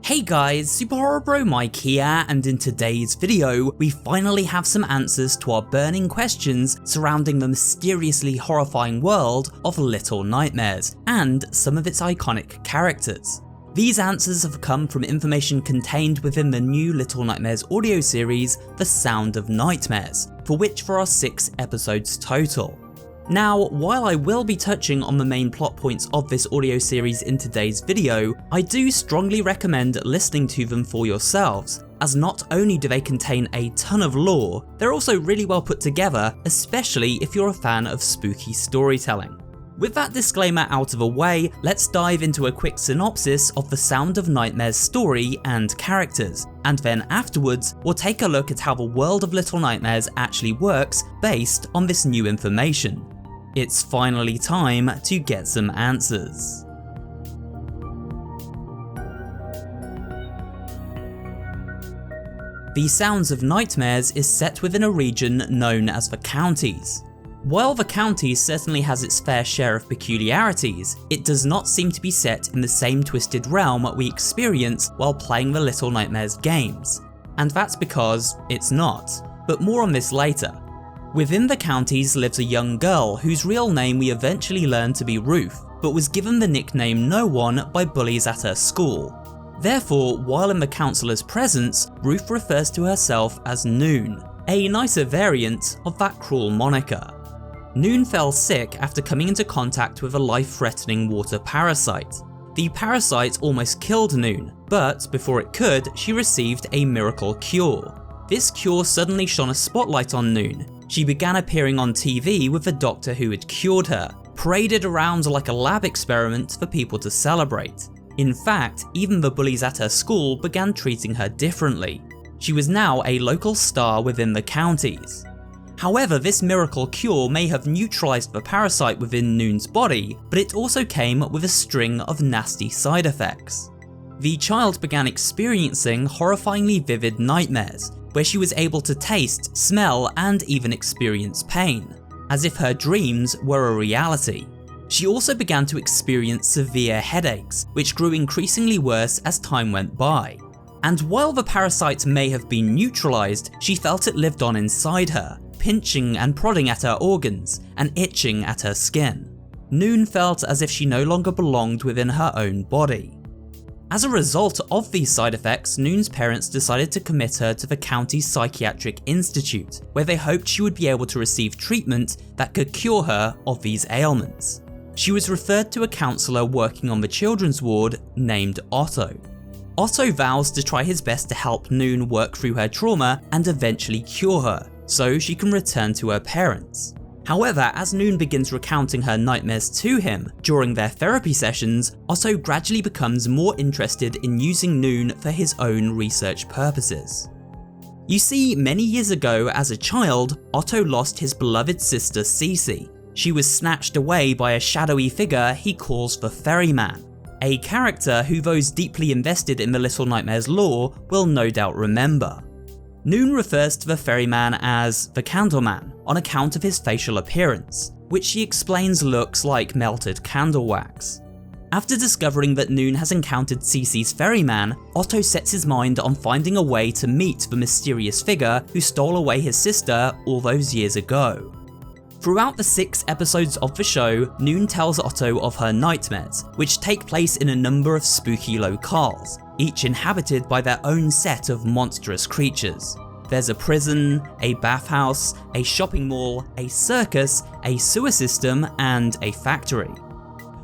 Hey guys, SuperHorrorBro Mike here, and in today's video, we finally have some answers to our burning questions surrounding the mysteriously horrifying world of Little Nightmares, and some of its iconic characters. These answers have come from information contained within the new Little Nightmares audio series, The Sound of Nightmares, for which there are 6 episodes total. Now, while I will be touching on the main plot points of this audio series in today's video, I do strongly recommend listening to them for yourselves, as not only do they contain a ton of lore, they're also really well put together, especially if you're a fan of spooky storytelling. With that disclaimer out of the way, let's dive into a quick synopsis of the Sound of Nightmares story and characters, and then afterwards we'll take a look at how the world of Little Nightmares actually works based on this new information. It's finally time to get some answers. The Sounds of Nightmares is set within a region known as the Counties. While the Counties certainly has its fair share of peculiarities, it does not seem to be set in the same twisted realm we experience while playing the Little Nightmares games. And that's because it's not, but more on this later. Within the Counties lives a young girl whose real name we eventually learn to be Ruth, but was given the nickname No One by bullies at her school. Therefore, while in the counsellor's presence, Ruth refers to herself as Noon, a nicer variant of that cruel moniker. Noon fell sick after coming into contact with a life-threatening water parasite. The parasite almost killed Noon, but before it could, she received a miracle cure. This cure suddenly shone a spotlight on Noon. She began appearing on TV with the doctor who had cured her, paraded around like a lab experiment for people to celebrate. In fact, even the bullies at her school began treating her differently. She was now a local star within the Counties. However, this miracle cure may have neutralized the parasite within Noon's body, but it also came with a string of nasty side effects. The child began experiencing horrifyingly vivid nightmares, where she was able to taste, smell, and even experience pain, as if her dreams were a reality. She also began to experience severe headaches, which grew increasingly worse as time went by. And while the parasite may have been neutralized, she felt it lived on inside her, pinching and prodding at her organs, and itching at her skin. Noon felt as if she no longer belonged within her own body. As a result of these side effects, Noon's parents decided to commit her to the county's psychiatric institute, where they hoped she would be able to receive treatment that could cure her of these ailments. She was referred to a counsellor working on the children's ward named Otto. Otto vows to try his best to help Noon work through her trauma and eventually cure her, so she can return to her parents. However, as Noon begins recounting her nightmares to him during their therapy sessions, Otto gradually becomes more interested in using Noon for his own research purposes. You see, many years ago as a child, Otto lost his beloved sister Cece. She was snatched away by a shadowy figure he calls the Ferryman, a character who those deeply invested in the Little Nightmares lore will no doubt remember. Noon refers to the Ferryman as the Candleman on account of his facial appearance, which she explains looks like melted candle wax. After discovering that Noon has encountered Cece's Ferryman, Otto sets his mind on finding a way to meet the mysterious figure who stole away his sister all those years ago. Throughout the 6 episodes of the show, Noon tells Otto of her nightmares, which take place in a number of spooky locales, each inhabited by their own set of monstrous creatures. There's a prison, a bathhouse, a shopping mall, a circus, a sewer system, and a factory.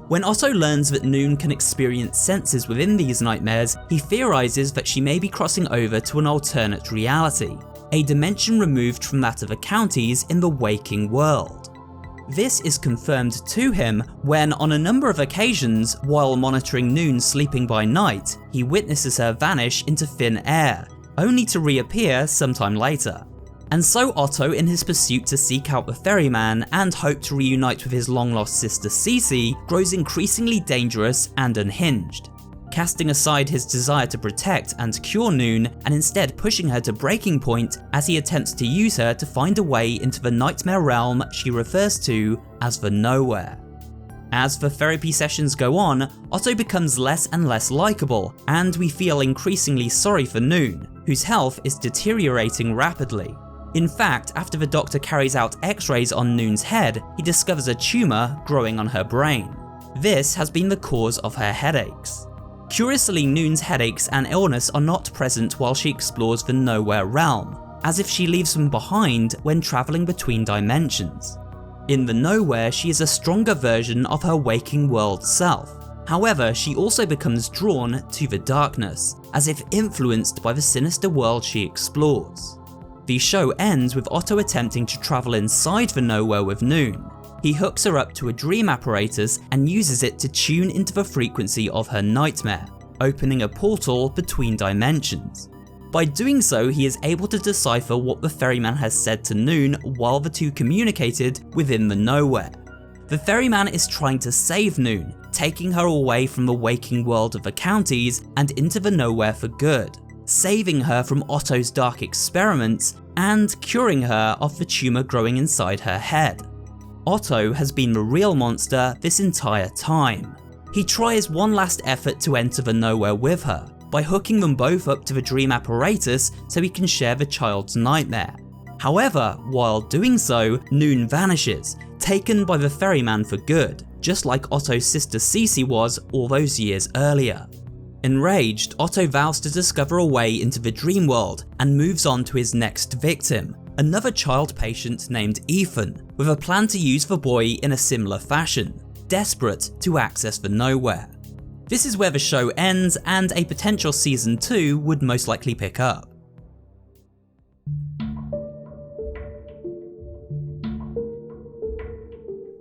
When Otto learns that Noon can experience senses within these nightmares, he theorizes that she may be crossing over to an alternate reality, a dimension removed from that of the counties in the waking world. This is confirmed to him when, on a number of occasions, while monitoring Noon sleeping by night, he witnesses her vanish into thin air, only to reappear sometime later. And so Otto, in his pursuit to seek out the Ferryman and hope to reunite with his long-lost sister Cece, grows increasingly dangerous and unhinged. Casting aside his desire to protect and cure Noon, and instead pushing her to breaking point as he attempts to use her to find a way into the nightmare realm she refers to as the Nowhere. As the therapy sessions go on, Otto becomes less and less likable, and we feel increasingly sorry for Noon, whose health is deteriorating rapidly. In fact, after the doctor carries out x-rays on Noon's head, he discovers a tumour growing on her brain. This has been the cause of her headaches. Curiously, Noon's headaches and illness are not present while she explores the Nowhere realm, as if she leaves them behind when travelling between dimensions. In the Nowhere, she is a stronger version of her waking world self. However, she also becomes drawn to the darkness, as if influenced by the sinister world she explores. The show ends with Otto attempting to travel inside the Nowhere with Noon. He hooks her up to a dream apparatus and uses it to tune into the frequency of her nightmare, opening a portal between dimensions. By doing so, he is able to decipher what the ferryman has said to Noon while the two communicated within the Nowhere. The ferryman is trying to save Noon, taking her away from the waking world of the counties and into the Nowhere for good, saving her from Otto's dark experiments and curing her of the tumour growing inside her head. Otto has been the real monster this entire time. He tries one last effort to enter the Nowhere with her, by hooking them both up to the dream apparatus so he can share the child's nightmare. However, while doing so, Noon vanishes, taken by the ferryman for good, just like Otto's sister Cece was all those years earlier. Enraged, Otto vows to discover a way into the dream world and moves on to his next victim, another child patient named Ethan, with a plan to use the boy in a similar fashion, desperate to access the Nowhere. This is where the show ends, and a potential season 2 would most likely pick up.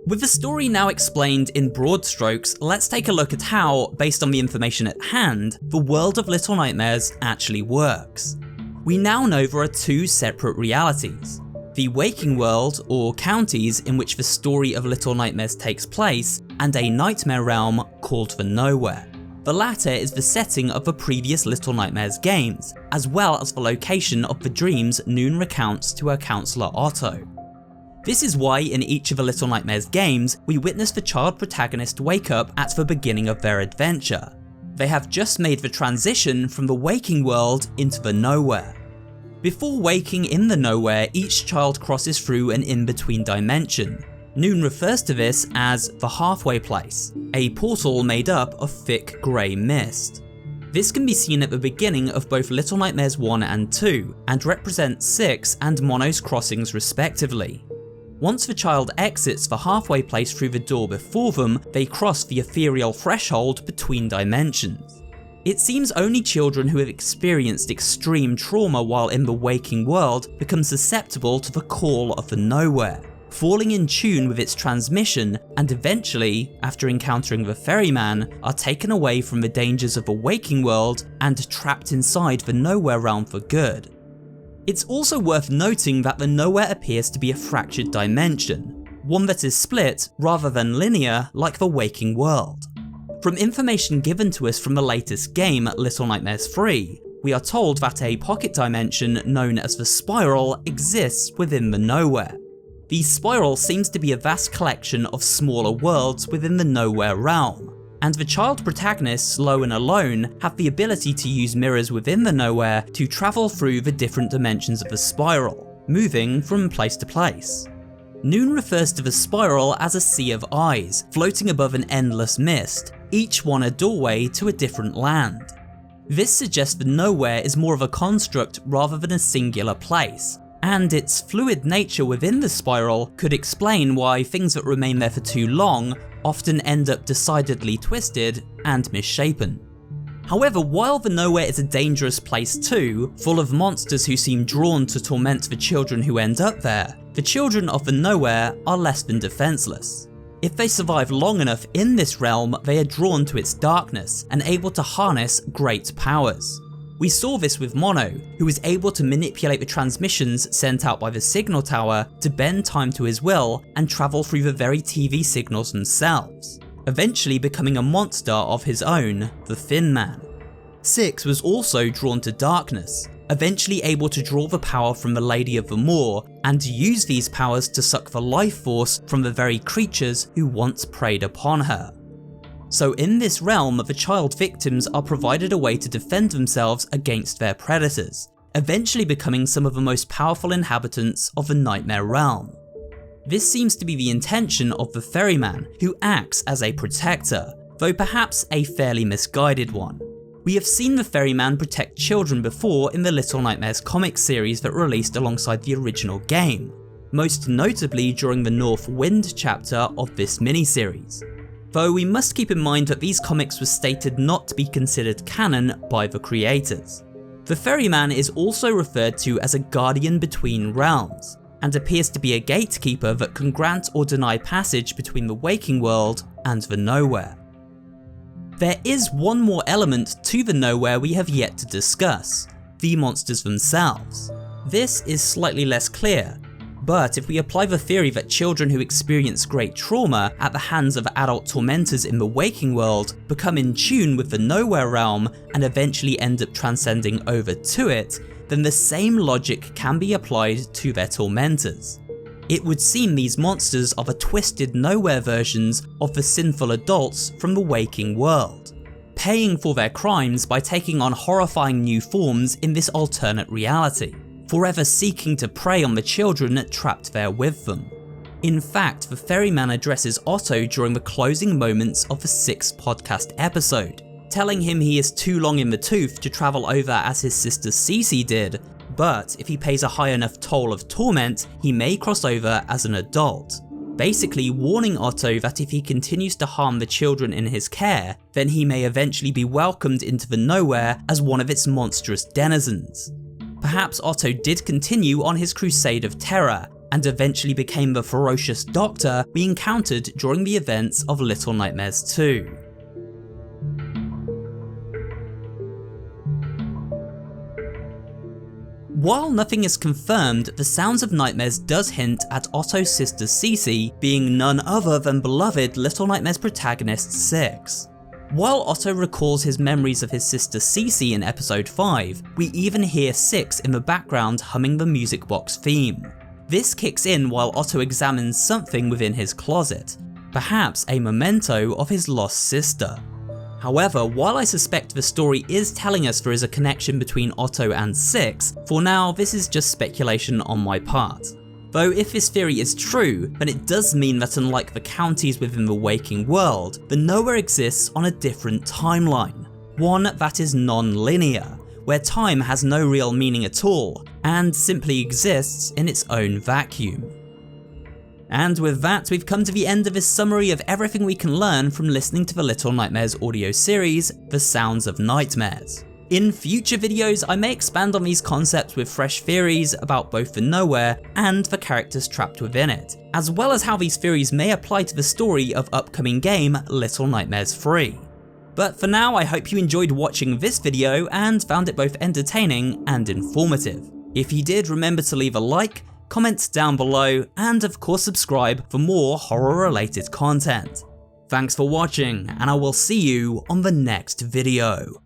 With the story now explained in broad strokes, let's take a look at how, based on the information at hand, the world of Little Nightmares actually works. We now know there are two separate realities: the waking world, or counties in which the story of Little Nightmares takes place, and a nightmare realm called the Nowhere. The latter is the setting of the previous Little Nightmares games, as well as the location of the dreams Noon recounts to her counsellor Otto. This is why in each of the Little Nightmares games, we witness the child protagonist wake up at the beginning of their adventure. They have just made the transition from the waking world into the Nowhere. Before waking in the Nowhere, each child crosses through an in-between dimension. Noon refers to this as the halfway place, a portal made up of thick grey mist. This can be seen at the beginning of both Little Nightmares 1 and 2, and represents Six and Mono's crossings respectively. Once the child exits the halfway place through the door before them, they cross the ethereal threshold between dimensions. It seems only children who have experienced extreme trauma while in the waking world become susceptible to the call of the Nowhere, falling in tune with its transmission, and eventually, after encountering the ferryman, are taken away from the dangers of the waking world and trapped inside the Nowhere realm for good. It's also worth noting that the Nowhere appears to be a fractured dimension, one that is split rather than linear like the waking world. From information given to us from the latest game, Little Nightmares 3, we are told that a pocket dimension known as the Spiral exists within the Nowhere. The Spiral seems to be a vast collection of smaller worlds within the Nowhere realm, and the child protagonists, Lo and Alone, have the ability to use mirrors within the Nowhere to travel through the different dimensions of the Spiral, moving from place to place. Noon refers to the Spiral as a sea of eyes, floating above an endless mist, each one a doorway to a different land. This suggests the Nowhere is more of a construct rather than a singular place, and its fluid nature within the Spiral could explain why things that remain there for too long often end up decidedly twisted and misshapen. However, while the Nowhere is a dangerous place too, full of monsters who seem drawn to torment the children who end up there, the children of the Nowhere are less than defenseless. If they survive long enough in this realm, they are drawn to its darkness and able to harness great powers. We saw this with Mono, who was able to manipulate the transmissions sent out by the signal tower to bend time to his will and travel through the very TV signals themselves, eventually becoming a monster of his own, the Thin Man. Six was also drawn to darkness, eventually able to draw the power from the Lady of the Moor and use these powers to suck the life force from the very creatures who once preyed upon her. So in this realm, the child victims are provided a way to defend themselves against their predators, eventually becoming some of the most powerful inhabitants of the Nightmare realm. This seems to be the intention of the ferryman, who acts as a protector, though perhaps a fairly misguided one. We have seen the ferryman protect children before in the Little Nightmares comic series that released alongside the original game, most notably during the North Wind chapter of this miniseries. Though we must keep in mind that these comics were stated not to be considered canon by the creators. The ferryman is also referred to as a guardian between realms, and appears to be a gatekeeper that can grant or deny passage between the waking world and the nowhere. There is one more element to the nowhere we have yet to discuss, the monsters themselves. This is slightly less clear, but if we apply the theory that children who experience great trauma at the hands of adult tormentors in the waking world become in tune with the nowhere realm and eventually end up transcending over to it, then the same logic can be applied to their tormentors. It would seem these monsters are the twisted nowhere versions of the sinful adults from the waking world, paying for their crimes by taking on horrifying new forms in this alternate reality, forever seeking to prey on the children trapped there with them. In fact, the ferryman addresses Otto during the closing moments of the 6th podcast episode, telling him he is too long in the tooth to travel over as his sister Cece did, but if he pays a high enough toll of torment, he may cross over as an adult, basically warning Otto that if he continues to harm the children in his care, then he may eventually be welcomed into the nowhere as one of its monstrous denizens. Perhaps Otto did continue on his crusade of terror, and eventually became the ferocious doctor we encountered during the events of Little Nightmares 2. While nothing is confirmed, the Sounds of Nightmares does hint at Otto's sister Cece being none other than beloved Little Nightmares protagonist 6. While Otto recalls his memories of his sister Cece in episode 5, we even hear 6 in the background humming the music box theme. This kicks in while Otto examines something within his closet, perhaps a memento of his lost sister. However, while I suspect the story is telling us there is a connection between Otto and 6, for now this is just speculation on my part. Though if this theory is true, then it does mean that unlike the counties within the waking world, the nowhere exists on a different timeline, one that is non-linear, where time has no real meaning at all, and simply exists in its own vacuum. And with that, we've come to the end of this summary of everything we can learn from listening to the Little Nightmares audio series, The Sounds of Nightmares. In future videos, I may expand on these concepts with fresh theories about both the nowhere and the characters trapped within it, as well as how these theories may apply to the story of upcoming game Little Nightmares 3. But for now, I hope you enjoyed watching this video and found it both entertaining and informative. If you did, remember to leave a like, comment down below, and of course subscribe for more horror related content. Thanks for watching, and I will see you on the next video.